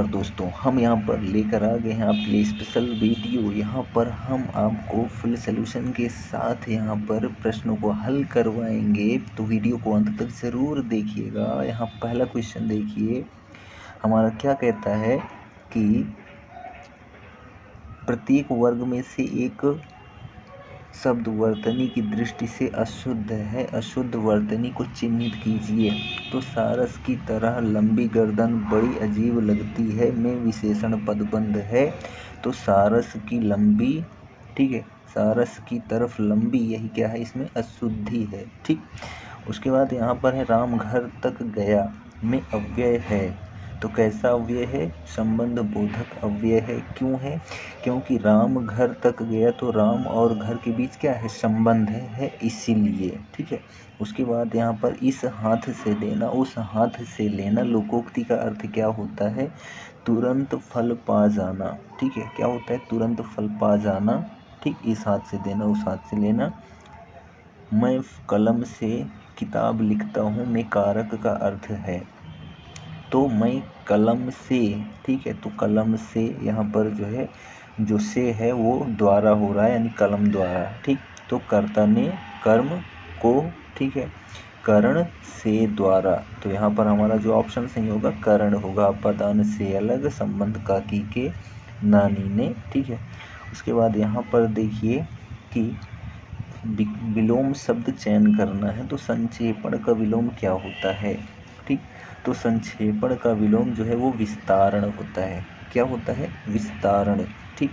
नमस्कार दोस्तों, हम यहाँ पर लेकर आ गए हैं आपके लिए स्पेशल वीडियो। यहाँ पर हम आपको फुल सॉल्यूशन के साथ यहाँ पर प्रश्नों को हल करवाएंगे, तो वीडियो को अंत तक ज़रूर देखिएगा। यहाँ पहला क्वेश्चन देखिए, हमारा क्या कहता है कि प्रत्येक वर्ग में से एक शब्द वर्तनी की दृष्टि से अशुद्ध है। अशुद्ध वर्तनी को चिन्हित कीजिए। तो सारस की तरह लंबी गर्दन बड़ी अजीब लगती है में विशेषण पदबंध है। तो सारस की लंबी, ठीक है, सारस की तरफ लंबी, यही क्या है, इसमें अशुद्धि है। ठीक, उसके बाद यहाँ पर है राम घर तक गया में अव्यय है। तो कैसा अव्यय है? संबंध बोधक अव्यय है। क्यों है? क्योंकि राम घर तक गया, तो राम और घर के बीच क्या है, संबंध है इसीलिए। ठीक है, उसके बाद यहाँ पर इस हाथ से देना उस हाथ से लेना, लोकोक्ति का अर्थ क्या होता है? तुरंत फल पा जाना। ठीक है, क्या होता है? तुरंत फल पा जाना। ठीक, इस हाथ से देना उस हाथ से लेना। मैं कलम से किताब लिखता हूँ में कारक का अर्थ है। तो मैं कलम से, ठीक है, तो कलम से यहाँ पर जो है, जो से है वो द्वारा हो रहा है, यानी कलम द्वारा। ठीक, तो कर्ता ने कर्म को, ठीक है, करण से द्वारा। तो यहाँ पर हमारा जो ऑप्शन सही होगा करण होगा। पदान से अलग, संबंध का की के नानी ने। ठीक है, उसके बाद यहाँ पर देखिए कि विलोम शब्द चयन करना है। तो संक्षेपण का विलोम क्या होता है? ठीक, तो संक्षेपण का विलोम जो है वो विस्तारण होता है। क्या होता है? विस्तारण। ठीक,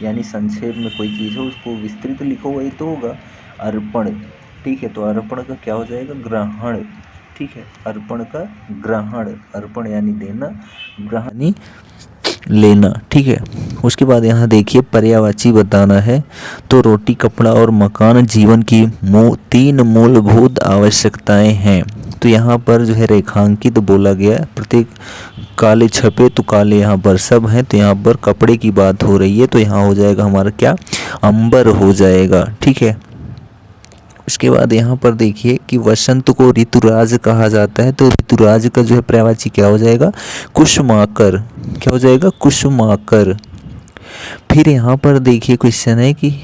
यानी संक्षेप में कोई चीज़ हो उसको विस्तृत लिखो, वही तो होगा अर्पण। ठीक है, तो अर्पण का क्या हो जाएगा? ग्रहण। ठीक है, अर्पण का ग्रहण, अर्पण यानी देना, ग्रहण यानी लेना। ठीक है, उसके बाद यहाँ देखिए पर्यायवाची बताना है। तो रोटी, कपड़ा और मकान जीवन की तीन मूलभूत आवश्यकताएं हैं। तो यहाँ पर जो है रेखांकित बोला गया, प्रत्येक काले छपे तो काले यहाँ पर सब हैं। तो यहाँ पर कपड़े की बात हो रही है, तो यहाँ हो जाएगा हमारा क्या, अंबर हो जाएगा। ठीक है, उसके बाद यहाँ पर देखिए कि वसंत को ऋतुराज कहा जाता है। तो ऋतुराज का जो है पर्यायवाची क्या हो जाएगा? कुसुमाकर। क्या हो जाएगा? कुसुमाकर। फिर यहाँ पर देखिए क्वेश्चन है कि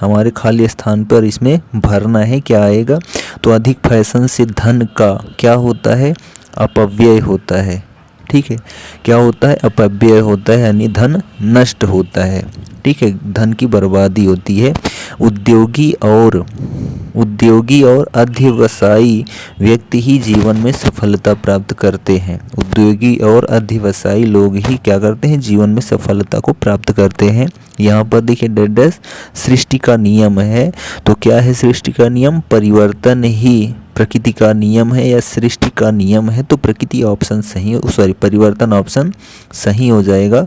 हमारे खाली स्थान पर इसमें भरना है, क्या आएगा? तो अधिक फैशन से धन का क्या होता है? अपव्यय होता है। ठीक है, क्या होता है? अपव्यय होता है, यानी धन नष्ट होता है। ठीक है, धन की बर्बादी होती है। उद्योगी और अध्यवसायी व्यक्ति ही जीवन में सफलता प्राप्त करते हैं। उद्योगी और अध्यवसायी लोग ही क्या करते हैं? जीवन में सफलता को प्राप्त करते हैं। यहाँ पर देखिए डेडस सृष्टि का नियम है। तो क्या है सृष्टि का नियम? परिवर्तन ही प्रकृति का नियम है या सृष्टि का नियम है? तो प्रकृति ऑप्शन सही, परिवर्तन ऑप्शन सही हो जाएगा।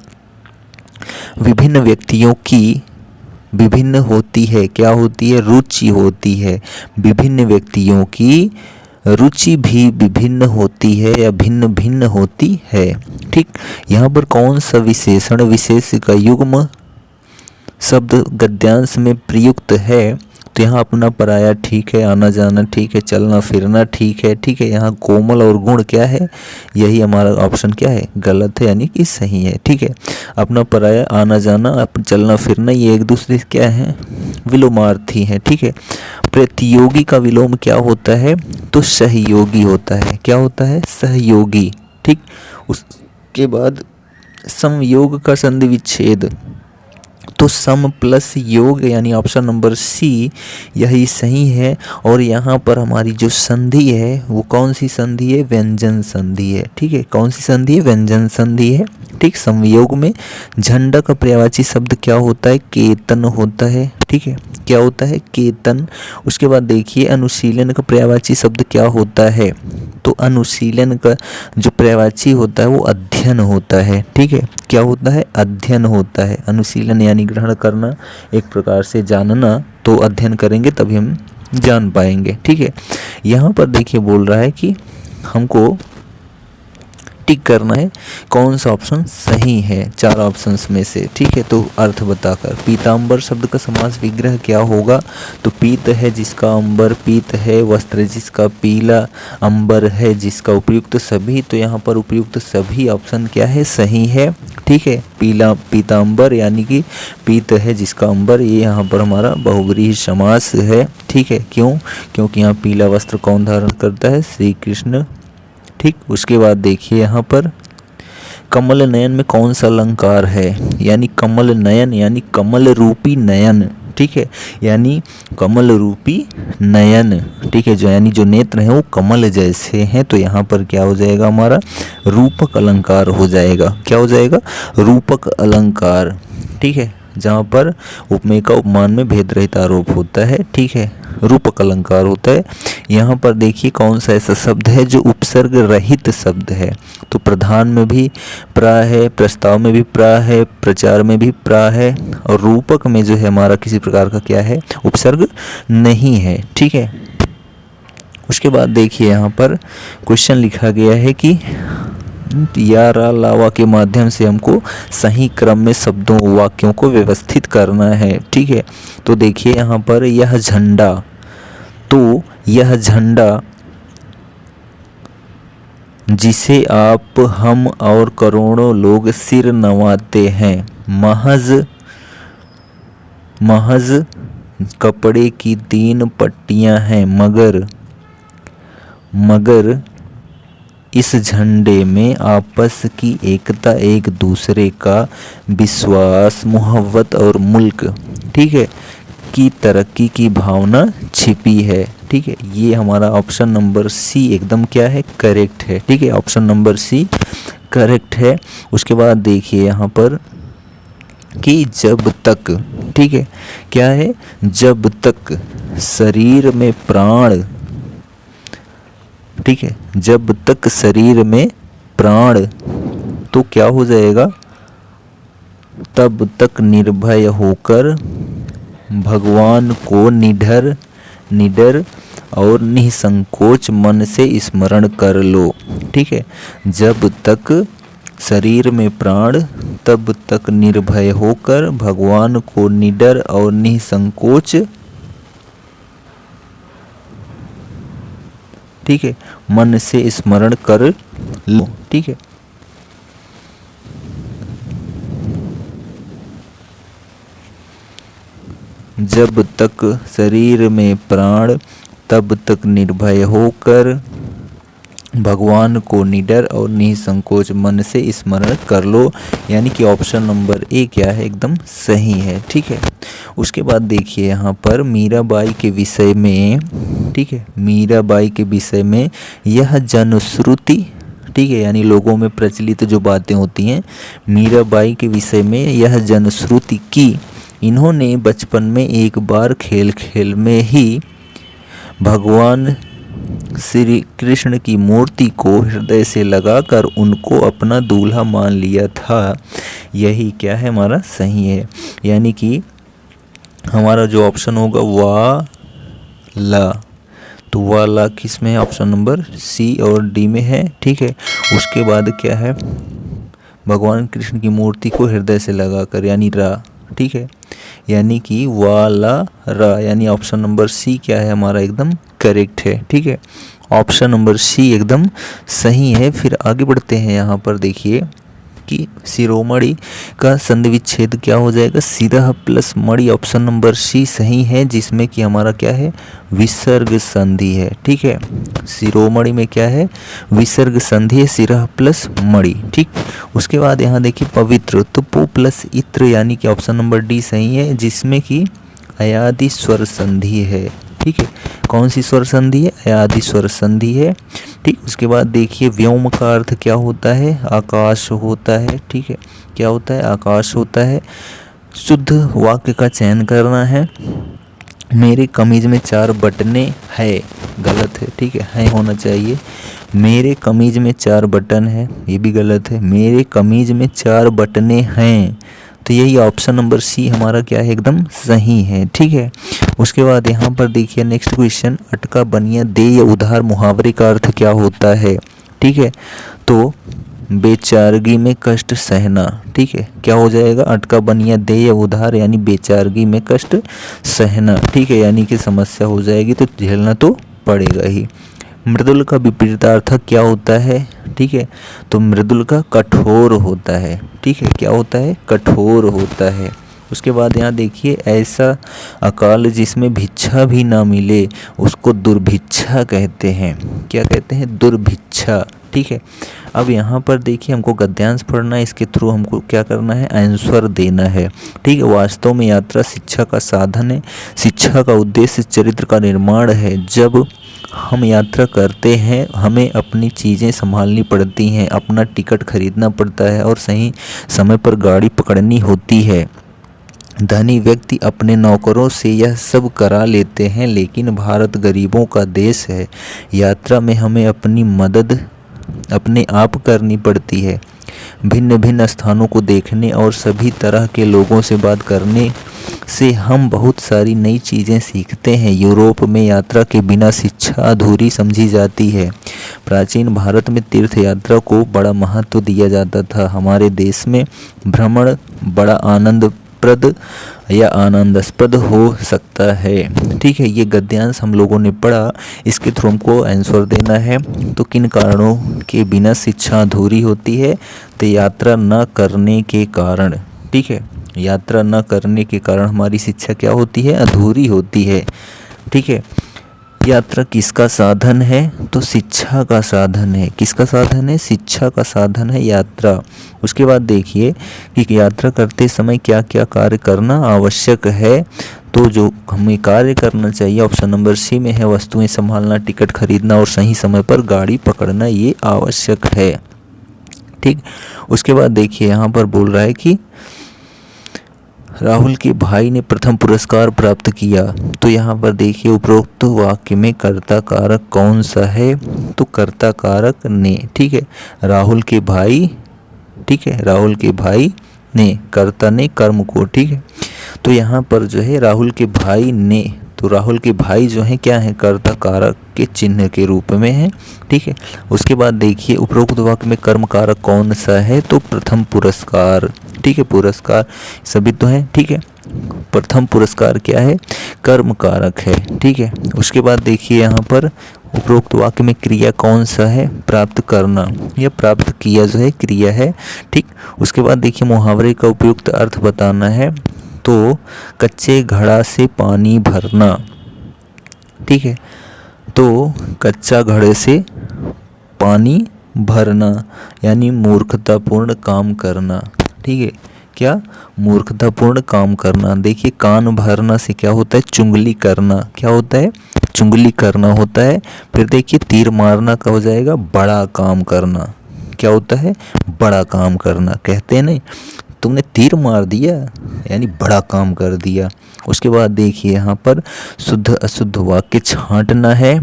विभिन्न व्यक्तियों की विभिन्न होती है, क्या होती है? रुचि होती है। विभिन्न व्यक्तियों की रुचि भी विभिन्न होती है या भिन्न भिन्न होती है। ठीक, यहाँ पर कौन सा विशेषण विशेष का युग्म शब्द गद्यांश में प्रयुक्त है? तो यहाँ अपना पराया ठीक है, आना जाना ठीक है, चलना फिरना ठीक है। ठीक है, यहाँ कोमल और गुण क्या है? यही हमारा ऑप्शन क्या है? गलत है, यानी कि सही है। ठीक है, अपना पराया, आना जाना, चलना फिरना, ये एक दूसरे से क्या है? विलोमार्थी है। ठीक है, प्रतियोगी का विलोम क्या होता है? तो सहयोगी होता है। क्या होता है? सहयोगी। ठीक, उसके बाद संयोग का संधि विच्छेद। तो सम प्लस योग, यानी ऑप्शन नंबर सी यही सही है। और यहाँ पर हमारी जो संधि है वो कौन सी संधि है? व्यंजन संधि है। ठीक है, कौन सी संधि है? व्यंजन संधि है। ठीक, संयोग में झंडा का पर्यायवाची शब्द क्या होता है? केतन होता है। ठीक है, क्या होता है? केतन। उसके बाद देखिए अनुशीलन का पर्यायवाची शब्द क्या होता है? तो अनुशीलन का जो पर्यायवाची होता है वो अध्ययन होता है। ठीक है, क्या होता है? अध्ययन होता है। अनुशीलन यानी ग्रहण करना, एक प्रकार से जानना। तो अध्ययन करेंगे तभी हम जान पाएंगे। ठीक है, यहाँ पर देखिए बोल रहा है कि हमको टिक करना है कौन सा ऑप्शन सही है चार ऑप्शंस में से, ठीक है। तो अर्थ बताकर पीतांबर शब्द का समास विग्रह क्या होगा, तो पीत है जिसका अंबर, पीत है वस्त्र जिसका पीला, अंबर है जिसका उपयुक्त सभी, तो यहाँ पर उपयुक्त सभी ऑप्शन क्या है, सही है, ठीक है। पीला पीतांबर यानी कि पीत है जिसका अंबर, ये यहाँ पर हमारा बहुव्रीहि समास है, ठीक है। क्यों, क्योंकि यहाँ पीला वस्त्र कौन धारण करता है, श्री कृष्ण, ठीक। उसके बाद देखिए यहाँ पर कमल नयन में कौन सा अलंकार है, यानी कमल नयन यानी कमल रूपी नयन, ठीक है, यानी कमल रूपी नयन, ठीक है, जो यानी जो नेत्र हैं वो कमल जैसे हैं, तो यहाँ पर क्या हो जाएगा हमारा रूपक अलंकार हो जाएगा, क्या हो जाएगा, रूपक अलंकार, ठीक है। जहाँ पर उपमेय का उपमान में भेद रहित आरोप होता है, ठीक है, रूपक अलंकार होता है। यहाँ पर देखिए कौन सा ऐसा शब्द है जो उपसर्ग रहित शब्द है, तो प्रधान में भी प्रा है, प्रस्ताव में भी प्रा है, प्रचार में भी प्रा है, और रूपक में जो है हमारा किसी प्रकार का क्या है, उपसर्ग नहीं है, ठीक है। उसके बाद देखिए यहाँ पर क्वेश्चन लिखा गया है कि या रा लावा के माध्यम से हमको सही क्रम में शब्दों वाक्यों को व्यवस्थित करना है, ठीक है। तो देखिए यहाँ पर यह झंडा, तो यह झंडा जिसे आप हम और करोड़ों लोग सिर नवाते हैं, महज कपड़े की 3 पट्टियां हैं, मगर इस झंडे में आपस की एकता, एक दूसरे का विश्वास, मोहब्बत और मुल्क, ठीक है, की तरक्की की भावना छिपी है, ठीक है। ये हमारा ऑप्शन नंबर सी एकदम क्या है, करेक्ट है, ठीक है, ऑप्शन नंबर सी करेक्ट है। उसके बाद देखिए यहाँ पर कि जब तक, ठीक है, क्या है, जब तक शरीर में प्राण, ठीक है, जब तक शरीर में प्राण, तो क्या हो जाएगा, तब तक निर्भय होकर भगवान को निडर और निसंकोच मन से स्मरण कर लो, ठीक है। जब तक शरीर में प्राण, तब तक निर्भय होकर भगवान को निडर और निसंकोच, ठीक है, मन से स्मरण कर लो, ठीक है। जब तक शरीर में प्राण, तब तक निर्भय होकर भगवान को निडर और निसंकोच मन से स्मरण कर लो, यानी कि ऑप्शन नंबर ए क्या है, एकदम सही है, ठीक है। उसके बाद देखिए यहाँ पर मीराबाई के विषय में, ठीक है, मीराबाई के विषय में यह जनश्रुति, ठीक है, यानी लोगों में प्रचलित जो बातें होती हैं, मीराबाई के विषय में यह जनश्रुति की इन्होंने बचपन में एक बार खेल खेल में ही भगवान श्री कृष्ण की मूर्ति को हृदय से लगाकर उनको अपना दूल्हा मान लिया था, यही क्या है हमारा सही है, यानी कि हमारा जो ऑप्शन होगा वाला, तो वाला किस में है, ऑप्शन नंबर सी और डी में है, ठीक है। उसके बाद क्या है, भगवान कृष्ण की मूर्ति को हृदय से लगाकर, यानी रा, ठीक है, यानी कि वाला रा, यानी ऑप्शन नंबर सी क्या है हमारा एकदम करेक्ट है, ठीक है, ऑप्शन नंबर सी एकदम सही है। फिर आगे बढ़ते हैं, यहाँ पर देखिए कि शिरोमणि का संधि विच्छेद क्या हो जाएगा, सिरह प्लस मणि, ऑप्शन नंबर सी सही है, जिसमें कि हमारा क्या है, विसर्ग संधि है, ठीक है। शिरोमणि में क्या है, विसर्ग संधि है, सिरह प्लस मणि, ठीक। उसके बाद यहाँ देखिए पवित्र, तो पो प्लस इत्र, यानी कि ऑप्शन नंबर डी सही है, जिसमें कि अयादि स्वर संधि है, ठीक है। कौन सी स्वर संधि है, अयादि स्वर संधि है, ठीक। उसके बाद देखिए व्योम का अर्थ क्या होता है, आकाश होता है, ठीक है, क्या होता है, आकाश होता है। शुद्ध वाक्य का चयन करना है, मेरे कमीज में 4 बटने है, गलत है, ठीक है होना चाहिए, मेरे कमीज में 4 बटन है, ये भी गलत है, मेरे कमीज में 4 बटने हैं, तो यही ऑप्शन नंबर सी हमारा क्या है, एकदम सही है, ठीक है। उसके बाद यहाँ पर देखिए नेक्स्ट क्वेश्चन, अटका बनिया दे या उधार मुहावरे का अर्थ क्या होता है, ठीक है। तो बेचारगी में कष्ट सहना। ठीक है, क्या हो जाएगा, अटका बनिया दे या उधार, यानी बेचारगी में कष्ट सहना। ठीक है, यानी कि समस्या हो जाएगी तो झेलना तो पड़ेगा ही। मृदुल का विपरीतार्थ क्या होता है? ठीक है, तो मृदुल का कठोर होता है। ठीक है, क्या होता है, कठोर होता है। उसके बाद यहाँ देखिए, ऐसा अकाल जिसमें भिक्षा भी ना मिले उसको दुर्भिक्षा कहते हैं। क्या कहते हैं, दुर्भिक्षा। ठीक है, अब यहाँ पर देखिए हमको गद्यांश पढ़ना है, इसके थ्रू हमको क्या करना है, आंसर देना है। ठीक है, वास्तव में यात्रा शिक्षा का साधन है। शिक्षा का उद्देश्य चरित्र का निर्माण है। जब हम यात्रा करते हैं हमें अपनी चीज़ें संभालनी पड़ती हैं, अपना टिकट खरीदना पड़ता है और सही समय पर गाड़ी पकड़नी होती है। धनी व्यक्ति अपने नौकरों से यह सब करा लेते हैं, लेकिन भारत गरीबों का देश है। यात्रा में हमें अपनी मदद अपने आप करनी पड़ती है। भिन्न भिन्न स्थानों को देखने और सभी तरह के लोगों से बात करने से हम बहुत सारी नई चीज़ें सीखते हैं। यूरोप में यात्रा के बिना शिक्षा अधूरी समझी जाती है। प्राचीन भारत में तीर्थ यात्रा को बड़ा महत्व दिया जाता था। हमारे देश में भ्रमण बड़ा आनंदप्रद या आनंदास्पद हो सकता है। ठीक है, ये गद्यांश हम लोगों ने पढ़ा, इसके थ्रू हमको आंसर देना है। तो किन कारणों के बिना शिक्षा अधूरी होती है? तो यात्रा न करने के कारण। ठीक है, यात्रा न करने के कारण हमारी शिक्षा क्या होती है, अधूरी होती है। ठीक है, यात्रा किसका साधन है? तो शिक्षा का साधन है। किसका साधन है? शिक्षा का साधन है यात्रा। उसके बाद देखिए कि यात्रा करते समय क्या क्या कार्य करना आवश्यक है। तो जो हमें कार्य करना चाहिए ऑप्शन नंबर सी में है, वस्तुएं संभालना, टिकट खरीदना और सही समय पर गाड़ी पकड़ना, ये आवश्यक है। ठीक, उसके बाद देखिए यहाँ पर बोल रहा है कि राहुल के भाई ने प्रथम पुरस्कार प्राप्त किया। तो यहाँ पर देखिए उपरोक्त वाक्य में कर्ता कारक कौन सा है? तो कर्ता कारक ने। ठीक है, राहुल के भाई। ठीक है, राहुल के भाई ने, कर्ता ने कर्म को। ठीक है, तो यहाँ पर जो है राहुल के भाई ने, तो राहुल के भाई जो है क्या है, कर्ता कारक के चिन्ह के रूप में है। ठीक है, उसके बाद देखिए उपरोक्त वाक्य में कर्म कारक कौन सा है? तो प्रथम पुरस्कार। ठीक है, पुरस्कार सभी तो है। ठीक है, प्रथम पुरस्कार क्या है, कर्म कारक है। ठीक है, उसके बाद देखिए यहाँ पर उपरोक्त वाक्य में क्रिया कौन सा है, प्राप्त करना। यह प्राप्त किया जो है क्रिया है। ठीक, उसके बाद देखिए मुहावरे का उपयुक्त अर्थ बताना है। तो कच्चे घड़ा से पानी भरना। ठीक है, तो कच्चा घड़े से पानी भरना यानी मूर्खतापूर्ण काम करना। ठीक है, क्या, मूर्खतापूर्ण काम करना। देखिए कान भरना से क्या होता है, चुंगली करना। क्या होता है, चुंगली करना होता है। फिर देखिए तीर मारना का हो जाएगा बड़ा काम करना। क्या होता है, बड़ा काम करना। कहते हैं नहीं, तुमने तीर मार दिया यानी बड़ा काम कर दिया। उसके बाद देखिए यहाँ पर शुद्ध अशुद्ध वाक्य छांटना है।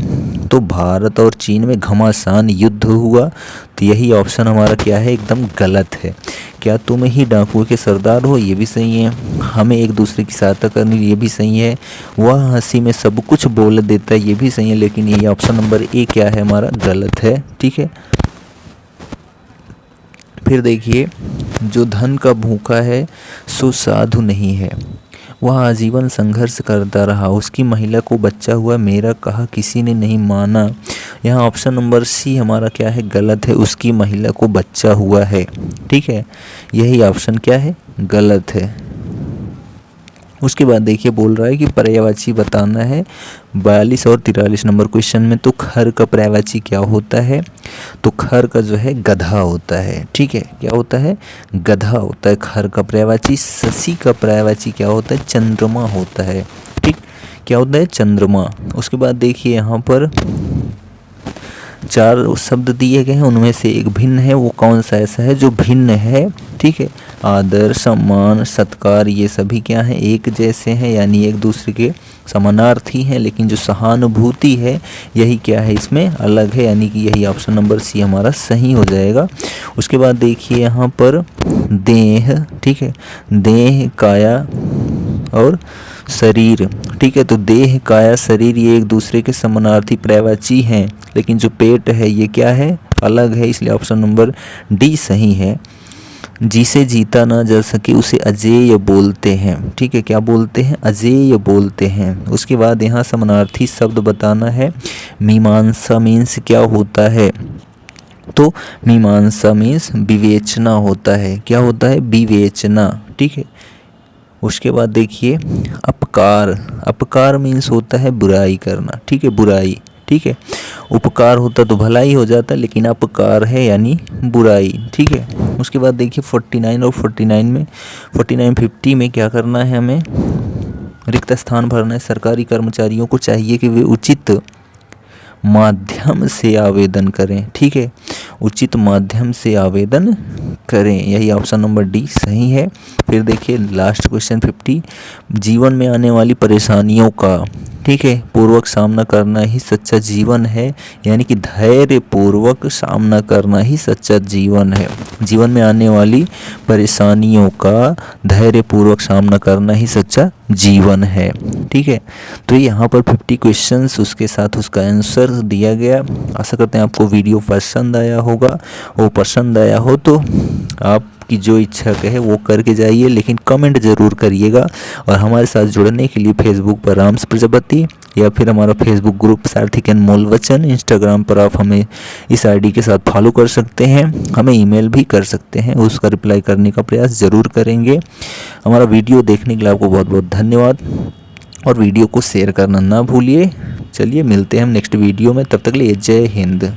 तो भारत और चीन में घमासान युद्ध हुआ। तो यही ऑप्शन हमारा क्या है, एकदम गलत है। क्या तुम ही डाकुओं के सरदार हो, ये भी सही है। हमें एक दूसरे की सहायता करनी, ये भी सही है। वह हंसी में सब कुछ बोल देता है, ये भी सही है। लेकिन ये ऑप्शन नंबर ए क्या है हमारा, गलत है। ठीक है, फिर देखिए जो धन का भूखा है सो साधु नहीं है। वह आजीवन संघर्ष करता रहा, उसकी महिला को बच्चा हुआ, मेरा कहा किसी ने नहीं माना। यहाँ ऑप्शन नंबर सी हमारा क्या है, गलत है। उसकी महिला को बच्चा हुआ है। ठीक है, यही ऑप्शन क्या है, गलत है। उसके बाद देखिए बोल रहा है कि पर्यायवाची बताना है 42 और 43 नंबर क्वेश्चन में। तो खर का पर्यायवाची क्या होता है? तो खर का जो है गधा होता है। ठीक है, क्या होता है, गधा होता है खर का पर्यायवाची। शशि का पर्यायवाची क्या होता है, चंद्रमा होता है। ठीक, क्या होता है, चंद्रमा। उसके बाद देखिए यहाँ पर 4 शब्द दिए गए हैं, उनमें से एक भिन्न है। वो कौन सा ऐसा है जो भिन्न है? ठीक है, आदर, सम्मान, सत्कार, ये सभी क्या हैं, एक जैसे हैं यानी एक दूसरे के समानार्थी हैं। लेकिन जो सहानुभूति है यही क्या है, इसमें अलग है, यानी कि यही ऑप्शन नंबर सी हमारा सही हो जाएगा। उसके बाद देखिए यहाँ पर देह। ठीक है, देह, काया और शरीर। ठीक है, तो देह, काया, शरीर ये एक दूसरे के समानार्थी पर्यायवाची हैं। लेकिन जो पेट है ये क्या है, अलग है, इसलिए ऑप्शन नंबर डी सही है। जिसे जीता ना जा सके उसे अजेय बोलते हैं। ठीक है, क्या बोलते हैं? अजेय बोलते हैं। उसके बाद यहाँ समानार्थी शब्द बताना है। मीमांसा मीन्स क्या होता है? तो मीमांसा मीन्स विवेचना होता है। क्या होता है? विवेचना। ठीक है, उसके बाद देखिए अपकार। अपकार मीन्स होता है बुराई करना। ठीक है, बुराई। ठीक है, उपकार होता तो भलाई हो जाता, लेकिन अपकार है यानी बुराई। ठीक है, उसके बाद देखिए 49 और 49 में 49-50 में क्या करना है हमें? रिक्त स्थान भरना है। सरकारी कर्मचारियों को चाहिए कि वे उचित माध्यम से आवेदन करें। ठीक है, उचित माध्यम से आवेदन करें, यही ऑप्शन नंबर डी सही है। फिर देखिए लास्ट क्वेश्चन 50, जीवन में आने वाली परेशानियों का, ठीक है, पूर्वक सामना करना ही सच्चा जीवन है, यानी कि धैर्य पूर्वक सामना करना ही सच्चा जीवन है। जीवन में आने वाली परेशानियों का धैर्य पूर्वक सामना करना ही सच्चा जीवन है। ठीक है, तो यहाँ पर 50 क्वेश्चंस, उसके साथ उसका आंसर दिया गया। आशा करते हैं आपको वीडियो पसंद आया होगा। वो पसंद आया हो तो आपकी जो इच्छा कहे वो करके जाइए, लेकिन कमेंट ज़रूर करिएगा। और हमारे साथ जुड़ने के लिए फेसबुक पर राम्स प्रजापति या फिर हमारा फेसबुक ग्रुप सारथिक एंड मोल वचन, इंस्टाग्राम पर आप हमें इस आईडी के साथ फॉलो कर सकते हैं। हमें ईमेल भी कर सकते हैं, उसका रिप्लाई करने का प्रयास ज़रूर करेंगे। हमारा वीडियो देखने के लिए आपको बहुत बहुत धन्यवाद, और वीडियो को शेयर करना ना भूलिए। चलिए मिलते हैं हम नेक्स्ट वीडियो में, तब तक के लिए जय हिंद।